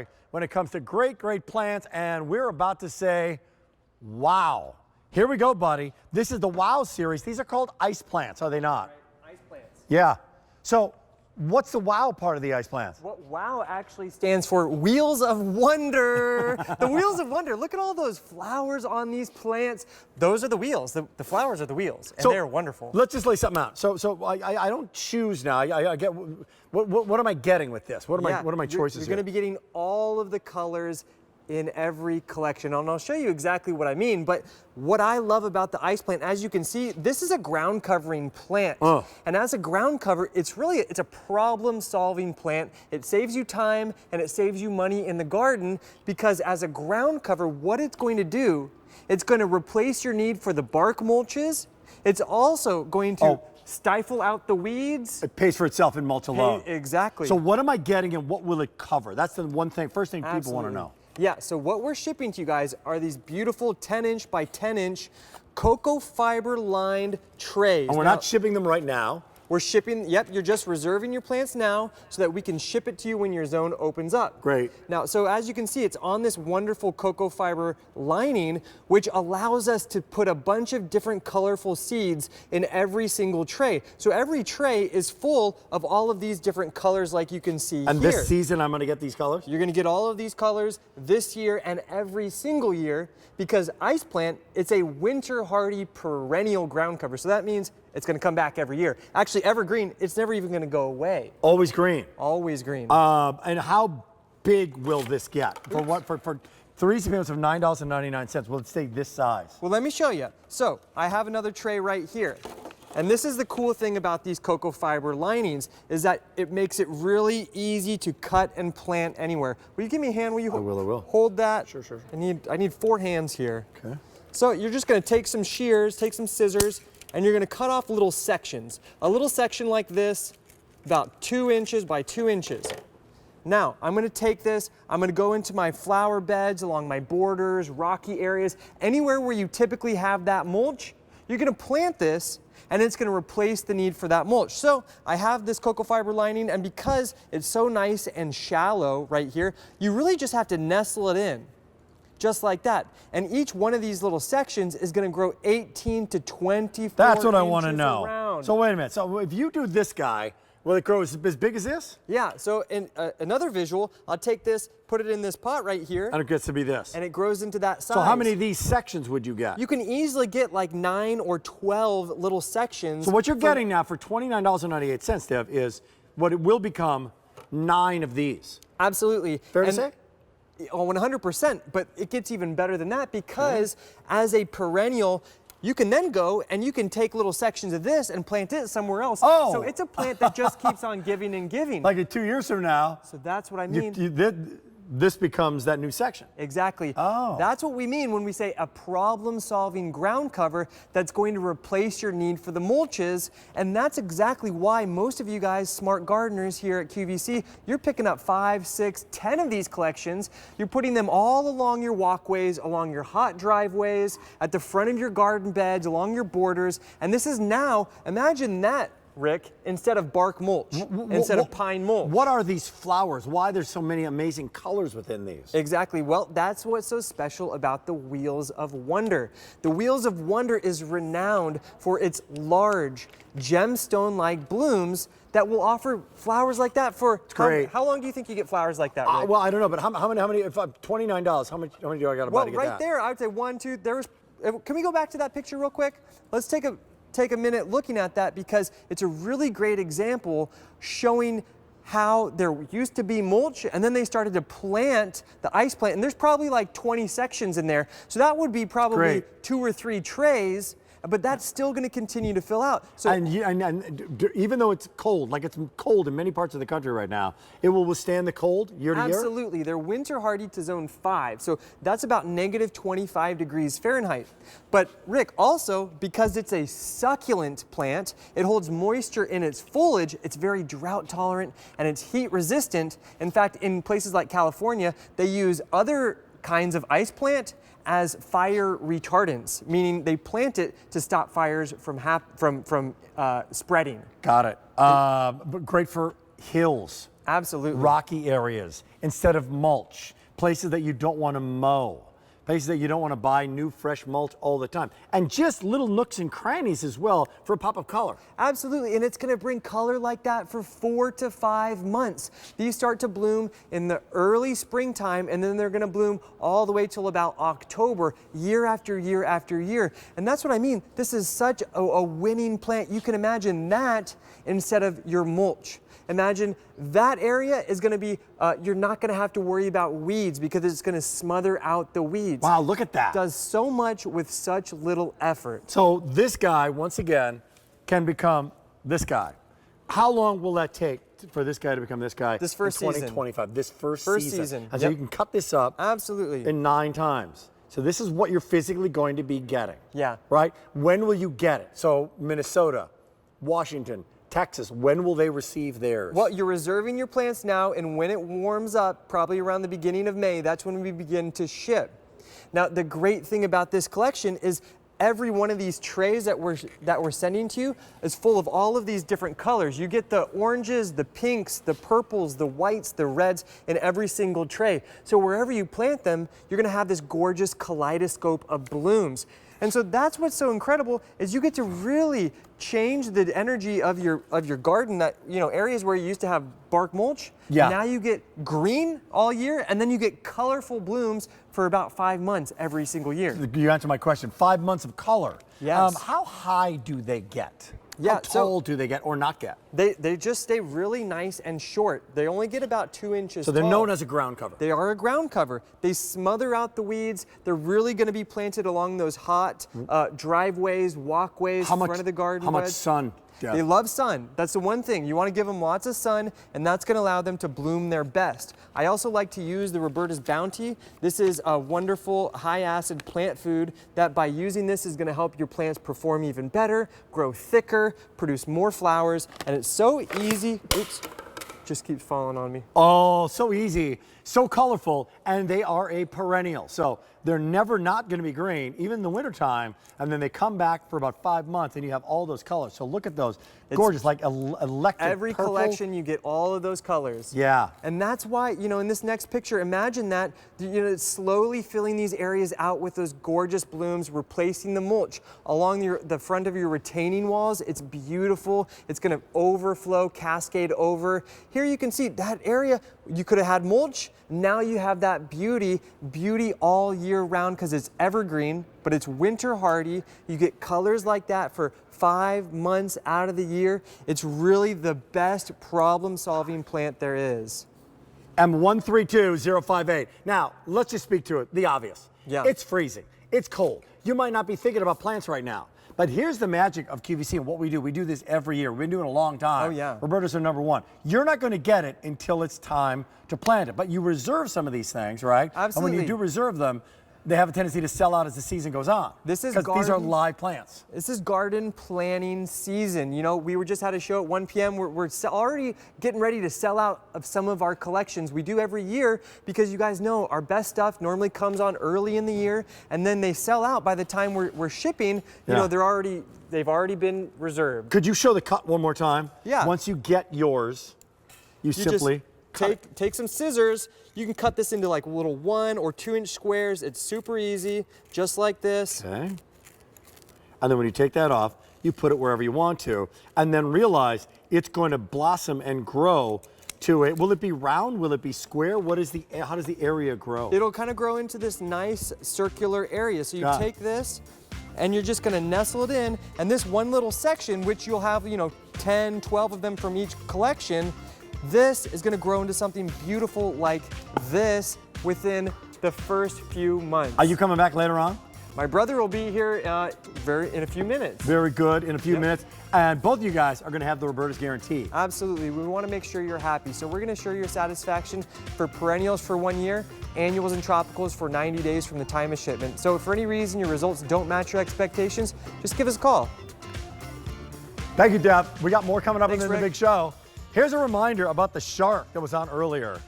category when it comes to great, great plants, and we're about to say, wow. Here we go, buddy. This is the WOW series. These are called ice plants, are they not? Right. Ice plants. Yeah. So what's the WOW part of the ice plants? What WOW actually stands for Wheels of Wonder. The Wheels of Wonder. Look at all those flowers on these plants. Those are the wheels. The flowers are the wheels, and they're wonderful. Let's just lay something out. So I don't choose now. I get what am I getting with this? What are my choices You're going to be getting all of the colors in every collection, and I'll show you exactly what I mean. But what I love about the ice plant, as you can see, this is a ground covering plant. And as a ground cover, it's a problem solving plant. It saves you time and it saves you money in the garden, because as a ground cover, what it's going to do, it's going to replace your need for the bark mulches. It's also going to stifle out the weeds. It pays for itself in mulch alone. Exactly. So what am I getting and what will it cover? That's the first thing people want to know. Yeah, so what we're shipping to you guys are these beautiful 10-inch by 10-inch cocoa fiber lined trays. And we're not shipping them right now. We're shipping, yep, you're just reserving your plants now so that we can ship it to you when your zone opens up. Great. Now, so as you can see, it's on this wonderful cocoa fiber lining, which allows us to put a bunch of different colorful seeds in every single tray. So every tray is full of all of these different colors like you can see here. And this season, I'm going to get these colors? You're going to get all of these colors this year and every single year, because ice plant, it's a winter hardy perennial ground cover. So that means it's going to come back every year. Actually, evergreen, it's never even going to go away. Always green. Always green. And how big will this get? For what? For 3 easy payments of $9.99. Will it stay this size? Well, let me show you. So I have another tray right here. And this is the cool thing about these cocoa fiber linings, is that it makes it really easy to cut and plant anywhere. Will you give me a hand? Will you I will. Hold that? Sure. I need 4 hands here. Okay. So you're just going to take some shears, take some scissors, and you're going to cut off little sections. A little section like this, about 2 inches by 2 inches. Now, I'm going to take this, I'm going to go into my flower beds along my borders, rocky areas, anywhere where you typically have that mulch. You're going to plant this, and it's going to replace the need for that mulch. So I have this cocoa fiber lining, and because it's so nice and shallow right here, you really just have to nestle it in, just like that. And each one of these little sections is going to grow 18 to 24 inches. That's what I want to know. Around. So wait a minute. So if you do this guy, will it grow as big as this? Yeah, so in another visual, I'll take this, put it in this pot right here. And it gets to be this. And it grows into that size. So how many of these sections would you get? You can easily get like 9 or 12 little sections. So what you're getting now for $29.98, Dev, is what it will become 9 of these. Absolutely. Fair to say? Oh, 100%, but it gets even better than that, because as a perennial, you can then go and you can take little sections of this and plant it somewhere else. So it's a plant that just keeps on giving and giving. Like in 2 years from now. So that's what I mean. This becomes that new section. Exactly. That's what we mean when we say a problem-solving ground cover that's going to replace your need for the mulches. And that's exactly why most of you guys, smart gardeners here at QVC, you're picking up 5, 6, 10 of these collections. You're putting them all along your walkways, along your hot driveways, at the front of your garden beds, along your borders. And this is now, imagine that, Rick, instead of bark mulch, instead of pine mulch. What are these flowers? Why there's so many amazing colors within these? Exactly. Well, that's what's so special about the Wheels of Wonder. The Wheels of Wonder is renowned for its large, gemstone-like blooms that will offer flowers like that for how long do you think you get flowers like that, Rick? Well, I don't know, but how many, if I'm $29, how many do I got to buy to get that? Well, right there, I would say 1, 2, can we go back to that picture real quick? Let's take a minute looking at that, because it's a really great example showing how there used to be mulch and then they started to plant the ice plant, and there's probably like 20 sections in there. So that would be probably 2 or 3 trays, but that's still going to continue to fill out. So and even though it's cold, like it's cold in many parts of the country right now, it will withstand the cold year to year? Absolutely. They're winter hardy to zone 5. So that's about negative 25 degrees Fahrenheit. But Rick, also, because it's a succulent plant, it holds moisture in its foliage. It's very drought tolerant and it's heat resistant. In fact, in places like California, they use other kinds of ice plant as fire retardants, meaning they plant it to stop fires from spreading. Got it. But great for hills. Absolutely. Rocky areas instead of mulch, places that you don't want to mow, places that you don't want to buy new fresh mulch all the time, and just little nooks and crannies as well for a pop of color. Absolutely, and it's going to bring color like that for 4 to 5 months. These start to bloom in the early springtime, and then they're going to bloom all the way till about October, year after year after year. And that's what I mean. This is such a winning plant. You can imagine that instead of your mulch. Imagine that area is going to be, you're not going to have to worry about weeds because it's going to smother out the weeds. Wow, look at that. It does so much with such little effort. So this guy, once again, can become this guy. How long will that take for this guy to become this guy? This first season. 2025, this first season. And Yep. so you can cut this up Absolutely. in 9 times. So this is what you're physically going to be getting. Yeah. Right? When will you get it? So Minnesota, Washington, Texas, when will they receive theirs? Well, you're reserving your plants now, and when it warms up, probably around the beginning of May, that's when we begin to ship. Now, the great thing about this collection is every one of these trays that we're sending to you is full of all of these different colors. You get the oranges, the pinks, the purples, the whites, the reds in every single tray. So wherever you plant them, you're going to have this gorgeous kaleidoscope of blooms. And so that's what's so incredible is you get to really change the energy of your garden. That, you know, areas where you used to have bark mulch, Yeah. now you get green all year, and then you get colorful blooms for about 5 months every single year. You answered my question. 5 months of color. Yes. How high do they get? Yeah, How tall do they get or not get? They just stay really nice and short. They only get about 2 inches So they're tall. known as a ground cover. They are a ground cover. They smother out the weeds. They're really going to be planted along those hot driveways, walkways, front of the garden How much beds. sun? Yeah. They love sun. That's the one thing. You want to give them lots of sun, and that's going to allow them to bloom their best. I also like to use the Roberta's Bounty. This is a wonderful high-acid plant food that by using this is going to help your plants perform even better, grow thicker, produce more flowers, and it's so easy. Oops, just keeps falling on me. Oh, so easy, so colorful, and they are a perennial. So they're never not going to be green, even in the wintertime, and then they come back for about 5 months, and you have all those colors. So look at those. Gorgeous, like electric Every purple. collection, you get all of those colors. Yeah. And that's why, you know, in this next picture, imagine that, you know, it's slowly filling these areas out with those gorgeous blooms, replacing the mulch. Along the front of your retaining walls, it's beautiful. It's going to overflow, cascade over. Here you can see that area, you could have had mulch. Now you have that beauty all year round because it's evergreen, but it's winter hardy. You get colors like that for 5 months out of the year. It's really the best problem-solving plant there is. M132058. Now, let's just speak to it, the obvious. Yeah. It's freezing. It's cold. You might not be thinking about plants right now. But here's the magic of QVC and what we do. We do this every year. We've been doing it a long time. Oh, yeah. Roberta's are #1. You're not going to get it until it's time to plant it. But you reserve some of these things, right? Absolutely. And when you do reserve them, they have a tendency to sell out as the season goes on. This is because these are garden- live plants. This is garden planning season. You know, we just had a show at 1 p.m. We're already getting ready to sell out of some of our collections. We do every year because you guys know our best stuff normally comes on early in the year, and then they sell out by the time we're shipping. You know, they've already been reserved. Could you show the cut one more time? Yeah. Once you get yours, you simply take some scissors. You can cut this into like little 1 or 2 inch squares. It's super easy, just like this. Okay. And then when you take that off, you put it wherever you want to, and then realize it's going to blossom and grow to a, will it be round? Will it be square? How does the area grow? It'll kind of grow into this nice circular area. So you take this and you're just going to nestle it in, and this one little section, which you'll have, you know, 10, 12 of them from each collection, this is going to grow into something beautiful like this within the first few months. Are you coming back later on? My brother will be here in a few minutes. Very good, in a few minutes. And both of you guys are going to have the Roberta's guarantee. Absolutely. We want to make sure you're happy. So we're going to assure your satisfaction for perennials for 1 year, annuals and tropicals for 90 days from the time of shipment. So if for any reason your results don't match your expectations, just give us a call. Thank you, Deb. We got more coming up in Thanks, the Rick. big show. Here's a reminder about the shark that was on earlier.